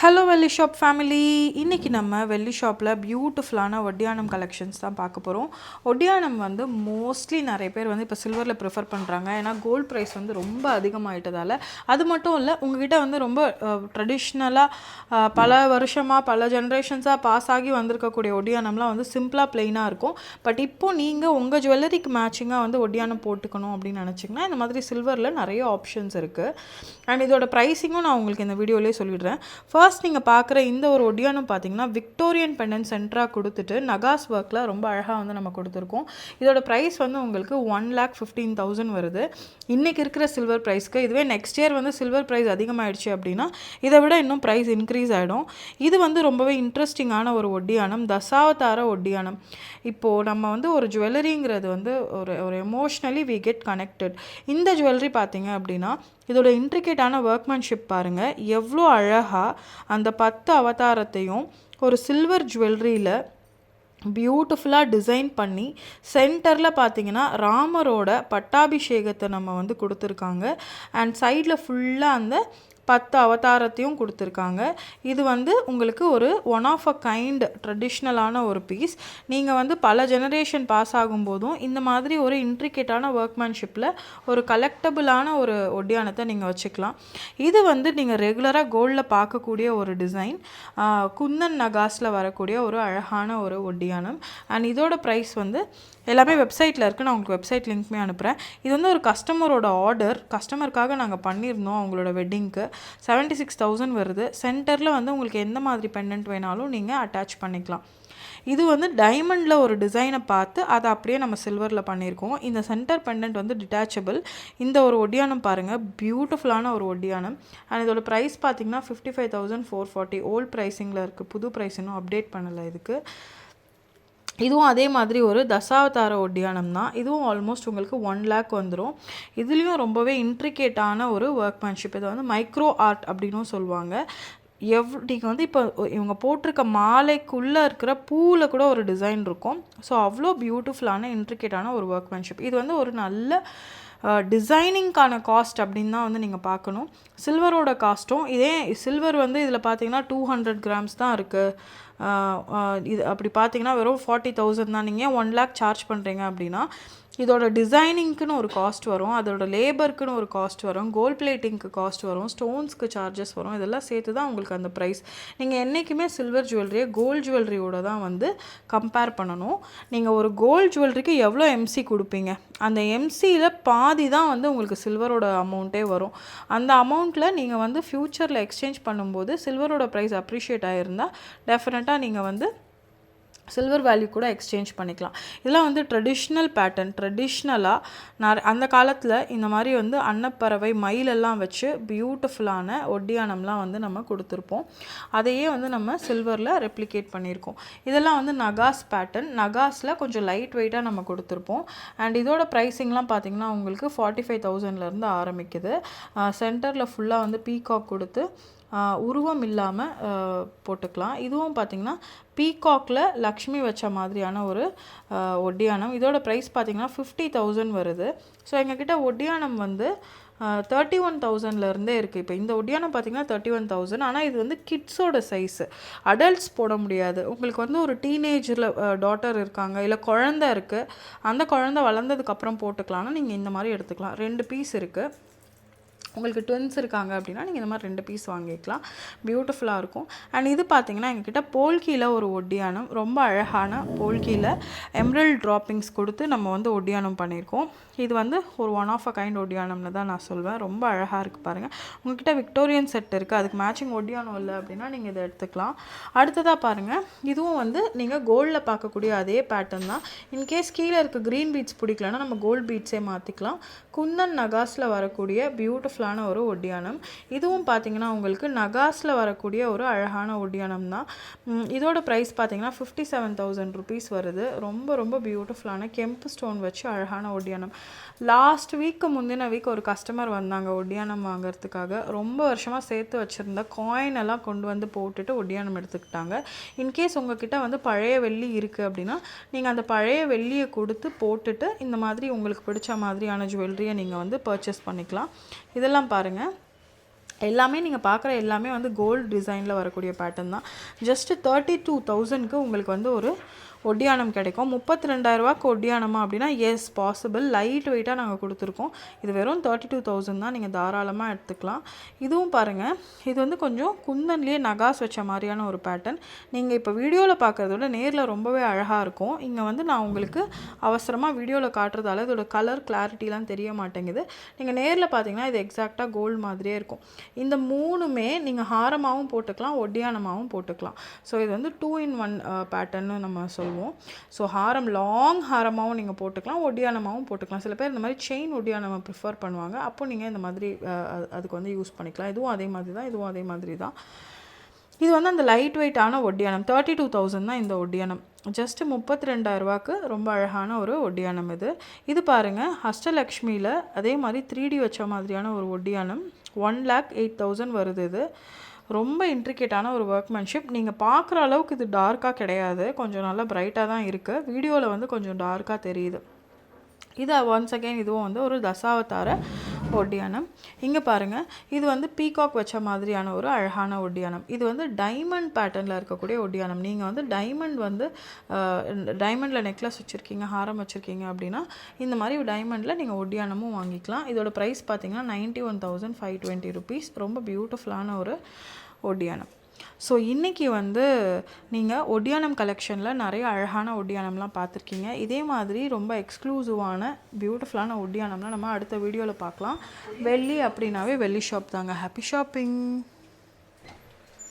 Hello வெள்ளி shop family. இன்றைக்கி நம்ம வெள்ளி ஷாப்பில் பியூட்டிஃபுல்லான ஒட்டியானம் கலெக்ஷன்ஸ் தான் பார்க்க போகிறோம். ஒட்டியானம் வந்து மோஸ்ட்லி நிறைய பேர் வந்து இப்போ சில்வரில் ப்ரிஃபர் பண்ணுறாங்க. ஏன்னா கோல்ட் ப்ரைஸ் வந்து ரொம்ப அதிகமாகிட்டதால். அது மட்டும் இல்லை, உங்ககிட்ட வந்து ரொம்ப ட்ரெடிஷ்னலாக பல வருஷமாக பல ஜென்ரேஷன்ஸாக பாஸ் ஆகி வந்திருக்கக்கூடிய ஒட்டியானம்லாம் வந்து சிம்பிளாக ப்ளெயினாக இருக்கும். பட் இப்போது நீங்கள் உங்கள் ஜுவல்லரிக்கு மேட்சிங்காக வந்து ஒட்டியானம் போட்டுக்கணும் அப்படின்னு நினச்சிங்கன்னா இந்த மாதிரி சில்வரில் நிறைய ஆப்ஷன்ஸ் இருக்குது. அண்ட் இதோட ப்ரைஸிங்கும் நான் உங்களுக்கு இந்த வீடியோலேயே சொல்லிடுறேன். ஃபர்ஸ்ட் நீங்கள் பார்க்குற இந்த ஒரு ஒட்டியானம் பார்த்தீங்கன்னா விக்டோரியன் பெண்டன்ட் சென்டராக கொடுத்துட்டு நகாஸ் ஒர்க்கில் ரொம்ப அழகாக வந்து நம்ம கொடுத்துருக்கோம். இதோட ப்ரைஸ் வந்து உங்களுக்கு 1,15,000 வருது இன்றைக்கி இருக்கிற சில்வர் ப்ரைஸ்க்கு. இதுவே நெக்ஸ்ட் இயர் வந்து சில்வர் ப்ரைஸ் அதிகமாகிடுச்சு அப்படின்னா இதை விட இன்னும் ப்ரைஸ் இன்க்ரீஸ் ஆகிடும். இது வந்து ரொம்பவே இன்ட்ரெஸ்டிங்கான ஒரு ஒட்டியானம், தசாவதார ஒட்டியானம். இப்போது நம்ம வந்து ஒரு ஜுவல்லரிங்கிறது வந்து ஒரு எமோஷ்னலி வி கெட் கனெக்டட். இந்த ஜுவல்லரி பார்த்தீங்க அப்படின்னா இதோட இன்ட்ரிகேட்டான ஒர்க்மேன்ஷிப் பாருங்கள், எவ்வளோ அழகாக அந்த 10 அவதாரத்தையும் ஒரு சில்வர் ஜுவல்லரியில் பியூட்டிஃபுல்லாக டிசைன் பண்ணி சென்டரில் பார்த்தீங்கன்னா ராமரோட பட்டாபிஷேகத்தை நம்ம வந்து கொடுத்துருக்காங்க. அண்ட் சைடில் ஃபுல்லாக அந்த 10 அவதாரத்தையும் கொடுத்துருக்காங்க. இது வந்து உங்களுக்கு ஒரு ஒன் ஆஃப் அ கைண்ட் ட்ரெடிஷ்னலான ஒரு பீஸ். நீங்கள் வந்து பல ஜெனரேஷன் பாஸ் ஆகும்போதும் இந்த மாதிரி ஒரு இன்ட்ரிகேட்டான ஒர்க்மேன்ஷிப்பில் ஒரு கலெக்டபுளான ஒரு ஒட்டியானத்தை நீங்கள் வச்சுக்கலாம். இது வந்து நீங்கள் ரெகுலராக கோல்டில் பார்க்கக்கூடிய ஒரு டிசைன், குந்தன் நகாஸில் வரக்கூடிய ஒரு அழகான ஒரு ஒட்டியானம். அண்ட் இதோட ப்ரைஸ் வந்து எல்லாமே வெப்சைட்டில் இருக்குது. நான் உங்களுக்கு வெப்சைட் லிங்க்மே அனுப்புகிறேன். இது வந்து ஒரு கஸ்டமரோட ஆர்டர், கஸ்டமருக்காக நாங்கள் பண்ணியிருந்தோம். அவங்களோட வெட்டிங்க்கு 76,000 வருது. சென்டரில் வந்து உங்களுக்கு எந்த மாதிரி பெண்டன்ட் வேணாலும் நீங்கள் அட்டாச் பண்ணிக்கலாம். இது வந்து டைமண்டில் ஒரு டிசைனை பார்த்து அதை அப்படியே நம்ம சில்வரில் பண்ணியிருக்கோம். இந்த சென்டர் பெண்டன்ட் வந்து டிட்டாச்சபிள். இந்த ஒரு ஒட்டியானம் பாருங்கள், பியூட்டிஃபுல்லான ஒரு ஒட்டியானம். அண்ட் இதோட ப்ரைஸ் பார்த்திங்கன்னா 55,440 ஓல்ட் ப்ரைஸிங்கில் இருக்குது. புது ப்ரைஸ் இன்னும் அப்டேட் பண்ணலை இதுக்கு. இதுவும் அதே மாதிரி ஒரு தசாவதார ஒட்டியானம் தான். இதுவும் ஆல்மோஸ்ட் உங்களுக்கு 1 lakh வந்துடும். இதுலேயும் ரொம்பவே இன்ட்ரிகேட்டான ஒரு ஒர்க்மேன்ஷிப். இதை வந்து மைக்ரோ ஆர்ட் அப்படின்னும் சொல்லுவாங்க. நீங்கள் வந்து இப்போ இவங்க போட்டிருக்க மாலைக்குள்ளே இருக்கிற பூவில் கூட ஒரு டிசைன் இருக்கும். ஸோ அவ்வளோ பியூட்டிஃபுல்லான இன்ட்ரிகேட்டான ஒரு ஒர்க்மேன்ஷிப். இது வந்து ஒரு நல்ல டிசைனிங்கான காஸ்ட் அப்படின்னு தான் வந்து நீங்கள் பார்க்கணும். சில்வரோட காஸ்ட்டும் இதே சில்வர் வந்து இதில் பார்த்தீங்கன்னா 200 grams தான் இருக்குது. இது அப்படி பார்த்தீங்கன்னா வெறும் 40,000 தான். நீங்கள் 1 lakh சார்ஜ் பண்ணுறீங்க அப்படின்னா இதோட டிசைனிங்க்குன்னு ஒரு காஸ்ட் வரும், அதோட லேபருக்குன்னு ஒரு காஸ்ட் வரும், கோல்ட் பிளேட்டிங்க்கு காஸ்ட் வரும், ஸ்டோன்ஸ்க்கு சார்ஜஸ் வரும். இதெல்லாம் சேர்த்து தான் உங்களுக்கு அந்த ப்ரைஸ். நீங்கள் என்றைக்குமே சில்வர் ஜுவல்லரியை கோல்ட் ஜுவல்லரியோட தான் வந்து கம்பேர் பண்ணணும். நீங்கள் ஒரு கோல்ட் ஜுவல்லரிக்கு எவ்வளோ எம்சி கொடுப்பீங்க, அந்த எம்சியில் பாதி தான் வந்து உங்களுக்கு சில்வரோட அமௌண்ட்டே வரும். அந்த அமௌண்ட்டில் நீங்கள் வந்து ஃப்யூச்சரில் எக்ஸ்சேஞ்ச் பண்ணும்போது சில்வரோட ப்ரைஸ் அப்ரிஷியேட் ஆகிருந்தால் டெஃபினட்டாக நீங்கள் வந்து சில்வர் வேல்யூ கூட எக்ஸ்சேஞ்ச் பண்ணிக்கலாம். இதெல்லாம் வந்து ட்ரெடிஷ்னல் பேட்டர்ன். ட்ரெடிஷ்னலாக அந்த காலத்தில் இந்த மாதிரி வந்து அன்னப்பறவை மயிலெல்லாம் வச்சு பியூட்டிஃபுல்லான ஒட்டியானம்லாம் வந்து நம்ம கொடுத்துருப்போம். அதையே வந்து நம்ம சில்வரில் ரெப்ளிகேட் பண்ணியிருக்கோம். இதெல்லாம் வந்து நகாஸ் பேட்டர்ன். நகாஸில் கொஞ்சம் லைட் வெயிட்டாக நம்ம கொடுத்துருப்போம். அண்ட் இதோட ப்ரைஸிங்லாம் பார்த்திங்கன்னா உங்களுக்கு 45,000 ஆரம்பிக்குது. சென்டரில் ஃபுல்லாக வந்து பீகாக் கொடுத்து உருவம் இல்லாமல் போட்டுக்கலாம். இதுவும் பார்த்திங்கன்னா பீகாக்கில் லக்ஷ்மி வச்ச மாதிரியான ஒரு ஒட்டியானம். இதோட ப்ரைஸ் பார்த்திங்கன்னா 50,000 வருது. ஸோ எங்ககிட்ட ஒட்டியானம் வந்து 31,000 இருக்குது. இப்போ இந்த ஒட்டியானம் பார்த்திங்கன்னா 31,000. ஆனால் இது வந்து கிட்ஸோட சைஸு, அடல்ட்ஸ் போட முடியாது. உங்களுக்கு வந்து ஒரு டீனேஜில் டாட்டர் இருக்காங்க, இல்லை குழந்த இருக்குது, அந்த குழந்தை வளர்ந்ததுக்கப்புறம் போட்டுக்கலாம்னா நீங்கள் இந்த மாதிரி எடுத்துக்கலாம். 2 பீஸ் இருக்குது. உங்களுக்கு ட்வின்ஸ் இருக்காங்க அப்படின்னா நீங்கள் இந்த மாதிரி 2 பீஸ் வாங்கிக்கலாம். பியூட்டிஃபுல்லாக இருக்கும். அண்ட் இது பார்த்திங்கன்னா எங்ககிட்ட போல்கியில் ஒரு ஒட்டியானம், ரொம்ப அழகான போல்கியில் எம்ரல்ட் ட்ராப்பிங்ஸ் கொடுத்து நம்ம வந்து ஒட்டியானம் பண்ணியிருக்கோம். இது வந்து ஒரு ஒன் ஆஃப் அ கைண்ட் ஒட்டியானம்னு தான் நான் சொல்வேன். ரொம்ப அழகாக இருக்குது பாருங்கள். உங்கள்கிட்ட விக்டோரியன் செட் இருக்குது, அதுக்கு மேட்சிங் ஒட்டியானம் இல்லை அப்படின்னா நீங்கள் இதை எடுத்துக்கலாம். அடுத்ததாக பாருங்கள், இதுவும் வந்து நீங்கள் கோல்டில் பார்க்கக்கூடிய அதே பேட்டர்ன் தான். இன்கேஸ் கீழே இருக்க க்ரீன் பீட்ஸ் பிடிக்கலன்னா நம்ம கோல்டு பீட்ஸே மாற்றிக்கலாம். குந்தன் நகாஸில் வரக்கூடிய பியூட்டிஃபுல்லான ஒரு ஒட்டியானம். இதுவும் பார்த்தீங்கன்னா உங்களுக்கு நகாஸில் வரக்கூடிய ஒரு அழகான ஒட்டியானம் தான். இதோட ப்ரைஸ் பார்த்தீங்கன்னா 57,000 rupees வருது. ரொம்ப ரொம்ப பியூட்டிஃபுல்லான கெம்பு ஸ்டோன் வச்சு அழகான ஒட்டியானம். லாஸ்ட் வீக்கு முந்தின வீக் ஒரு கஸ்டமர் வந்தாங்க ஒட்டியானம் வாங்கிறதுக்காக. ரொம்ப வருஷமாக சேர்த்து வச்சுருந்த காயின் எல்லாம் கொண்டு வந்து போட்டுட்டு ஒட்டியானம் எடுத்துக்கிட்டாங்க. இன்கேஸ் உங்ககிட்ட வந்து பழைய வெள்ளி இருக்குது அப்படின்னா நீங்கள் அந்த பழைய வெள்ளியை கொடுத்து போட்டுட்டு இந்த மாதிரி உங்களுக்கு பிடிச்ச மாதிரியான ஜுவல்லரியை நீங்கள் வந்து பர்ச்சேஸ் பண்ணிக்கலாம். இதெல்லாம் பாருங்கள், எல்லாமே நீங்கள் பார்க்குற எல்லாமே வந்து கோல்டு டிசைனில் வரக்கூடிய பேட்டர்ன் தான். ஜஸ்ட்டு 32,000க்கு உங்களுக்கு வந்து ஒரு ஒட்டியானம் கிடைக்கும். 32,000 ஒட்டியானமா அப்படின்னா எஸ் பாசிபிள். லைட் வெயிட்டாக நாங்கள் கொடுத்துருக்கோம். இது வெறும் 32,000 தான். நீங்கள் தாராளமாக எடுத்துக்கலாம். இதுவும் பாருங்கள், இது வந்து கொஞ்சம் குந்தன்லேயே நகாஸ் வச்ச மாதிரியான ஒரு பேட்டர்ன். நீங்கள் இப்போ வீடியோவில் பார்க்குறத விட நேரில் ரொம்பவே அழகாக இருக்கும். இங்கே வந்து நான் உங்களுக்கு அவசரமாக வீடியோவில் காட்டுறதால இதோட கலர் கிளாரிட்டிலாம் தெரிய மாட்டேங்குது. நீங்கள் நேரில் பார்த்தீங்கன்னா இது எக்ஸாக்டாக கோல்டு மாதிரியே இருக்கும். இந்த 3மே நீங்கள் ஹாரமாகவும் போட்டுக்கலாம், ஒட்டியானமாகவும் போட்டுக்கலாம். ஸோ இது வந்து 2 in 1 பேட்டர்ன்னு நம்ம சொல்லுவோம். ஸோ ஹாரம் லாங் ஹாரமாகவும் நீங்கள் போட்டுக்கலாம், ஒட்டியானமாகவும் போட்டுக்கலாம். சில பேர் இந்த மாதிரி செயின் ஒட்டியானம் ப்ரிஃபர் பண்ணுவாங்க. அப்போ நீங்கள் இந்த மாதிரி அதுக்கு வந்து யூஸ் பண்ணிக்கலாம். இதுவும் அதே மாதிரி தான், இதுவும் அதே மாதிரி தான். இது வந்து அந்த லைட் வெயிட்டான ஒட்டியானம். 32,000 தான் இந்த ஒட்டியானம். ஜஸ்ட்டு 32,000 ரொம்ப அழகான ஒரு ஒட்டியானம் இது. இது பாருங்கள், அஷ்டலக்ஷ்மியில் அதே மாதிரி 3D வச்ச மாதிரியான ஒரு ஒட்டியானம். 1,08,000 வருது இது. ரொம்ப இன்ட்ரிகேட்டான ஒரு ஒர்க்மேன்ஷிப். நீங்கள் பார்க்குற அளவுக்கு இது டார்க்காக கிடையாது, கொஞ்சம் நல்லா பிரைட்டாக தான் இருக்குது. வீடியோவில் வந்து கொஞ்சம் டார்க்காக தெரியுது. இது ஒன்ஸ் அகெயின் இதுவும் வந்து ஒரு தசாவதார ஒட்டியானம். இங்கே பாருங்கள், இது வந்து பீகாக் வச்ச மாதிரியான ஒரு அழகான ஒட்டியானம். இது வந்து டைமண்ட் பேட்டர்னில் இருக்கக்கூடிய ஒட்டியானம். நீங்கள் வந்து டைமண்டில் நெக்லஸ் வச்சுருக்கீங்க, ஹாரம் வச்சுருக்கீங்க அப்படின்னா இந்த மாதிரி டைமண்டில் நீங்கள் ஒட்டியானமும் வாங்கிக்கலாம். இதோட ப்ரைஸ் பார்த்தீங்கன்னா 91,520 rupees. ரொம்ப பியூட்டிஃபுல்லான ஒரு ஒட்டியானம். ஸோ இன்றைக்கி வந்து நீங்கள் ஒட்டியானம் கலெக்ஷனில் நிறைய அழகான ஒட்டியானம்லாம் பார்த்துருக்கீங்க. இதே மாதிரி ரொம்ப எக்ஸ்க்ளூசிவான பியூட்டிஃபுல்லான ஒட்டியானம்லாம் நம்ம அடுத்த வீடியோவில் பார்க்கலாம். வெள்ளி அப்படின்னாவே வெள்ளி ஷாப் தாங்க. Happy shopping.